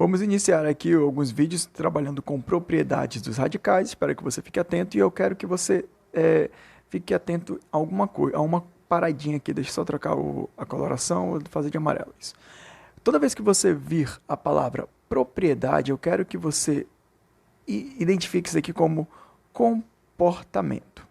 Vamos iniciar aqui alguns vídeos trabalhando com propriedades dos radicais. Espero que você fique atento e eu quero que você fique atento a alguma coisa, a uma paradinha aqui. Deixa eu só trocar a coloração, vou fazer de amarelo isso. Toda vez que você vir a palavra propriedade, eu quero que você identifique isso aqui como comportamento.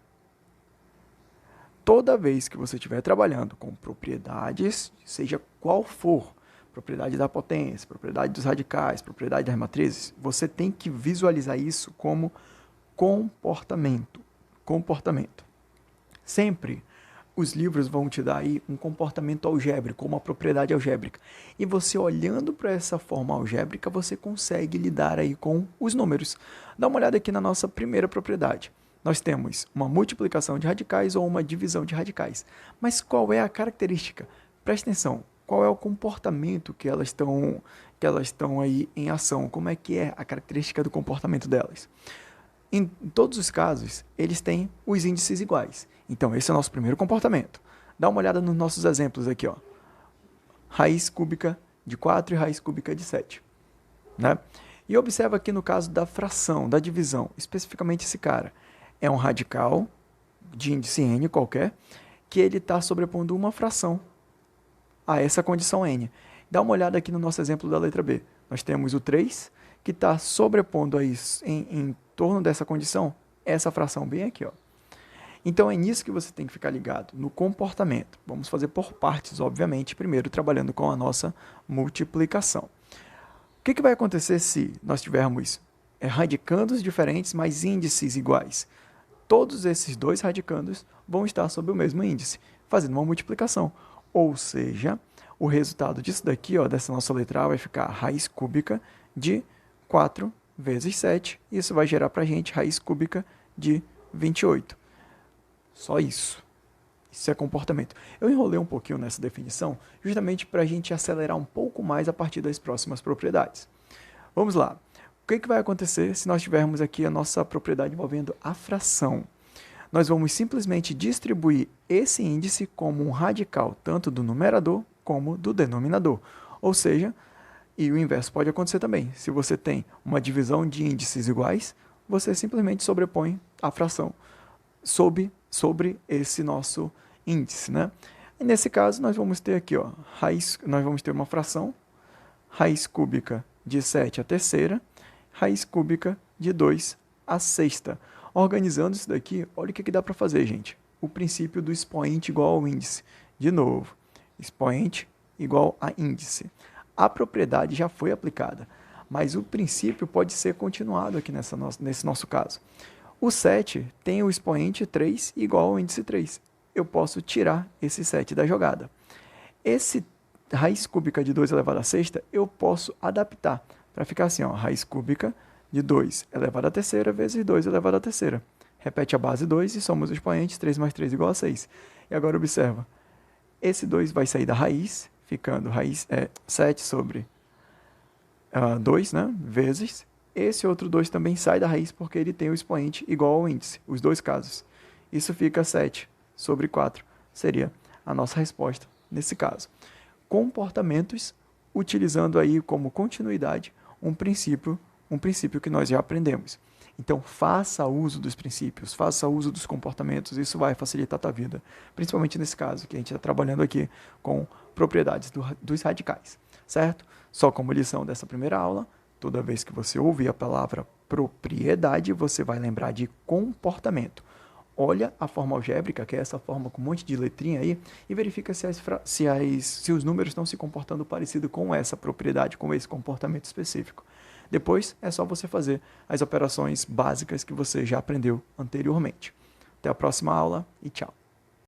Toda vez que você estiver trabalhando com propriedades, seja qual for, propriedade da potência, propriedade dos radicais, propriedade das matrizes, você tem que visualizar isso como comportamento. Comportamento. Sempre os livros vão te dar aí um comportamento algébrico, uma propriedade algébrica. E você olhando para essa forma algébrica, você consegue lidar aí com os números. Dá uma olhada aqui na nossa primeira propriedade. Nós temos uma multiplicação de radicais ou uma divisão de radicais. Mas qual é a característica? Preste atenção, qual é o comportamento que elas estão aí em ação? Como é que é a característica do comportamento delas? Em todos os casos, eles têm os índices iguais. Então, esse é o nosso primeiro comportamento. Dá uma olhada nos nossos exemplos aqui, ó. Raiz cúbica de 4 e raiz cúbica de 7. Né? E observa aqui no caso da fração, da divisão, especificamente esse cara. É um radical de índice n qualquer, que ele está sobrepondo uma fração a essa condição n. Dá uma olhada aqui no nosso exemplo da letra B. Nós temos o 3, que está sobrepondo a isso, em torno dessa condição, essa fração bem aqui. Ó. Então, é nisso que você tem que ficar ligado, no comportamento. Vamos fazer por partes, obviamente, primeiro trabalhando com a nossa multiplicação. O que vai acontecer se nós tivermos radicandos diferentes, mas índices iguais? Todos esses dois radicandos vão estar sob o mesmo índice, fazendo uma multiplicação. Ou seja, o resultado disso daqui, ó, dessa nossa letra A, vai ficar raiz cúbica de 4 vezes 7. Isso vai gerar para a gente raiz cúbica de 28. Só isso. Isso é comportamento. Eu enrolei um pouquinho nessa definição, justamente para a gente acelerar um pouco mais a partir das próximas propriedades. Vamos lá. O que vai acontecer se nós tivermos aqui a nossa propriedade envolvendo a fração? Nós vamos simplesmente distribuir esse índice como um radical, tanto do numerador como do denominador. Ou seja, e o inverso pode acontecer também. Se você tem uma divisão de índices iguais, você simplesmente sobrepõe a fração sobre esse nosso índice. Né? E nesse caso, nós vamos ter aqui, ó, nós vamos ter uma fração, raiz cúbica de 7 a terceira, raiz cúbica de 2 a sexta. Organizando isso daqui, olha o que dá para fazer, gente. O princípio do expoente igual ao índice. De novo, expoente igual a índice. A propriedade já foi aplicada, mas o princípio pode ser continuado aqui nesse nosso caso. O 7 tem o expoente 3 igual ao índice 3. Eu posso tirar esse 7 da jogada. Esse raiz cúbica de 2 elevado à sexta, eu posso adaptar para ficar assim, ó, raiz cúbica de 2 elevado à terceira vezes 2 elevado à terceira. Repete a base 2 e somos os expoentes, 3 mais 3 igual a 6. E agora observa, esse 2 vai sair da raiz, ficando 7 sobre 2, né, vezes. Esse outro 2 também sai da raiz porque ele tem o expoente igual ao índice, os dois casos. Isso fica 7 sobre 4, seria a nossa resposta nesse caso. Comportamentos, utilizando aí como continuidade um princípio que nós já aprendemos. Então, faça uso dos princípios, faça uso dos comportamentos, isso vai facilitar a tua vida, principalmente nesse caso, que a gente está trabalhando aqui com propriedades dos radicais, certo? Só como lição dessa primeira aula, toda vez que você ouvir a palavra propriedade, você vai lembrar de comportamento. Olha a forma algébrica, que é essa forma com um monte de letrinha aí, e verifica se os números estão se comportando parecido com essa propriedade, com esse comportamento específico. Depois é só você fazer as operações básicas que você já aprendeu anteriormente. Até a próxima aula e tchau!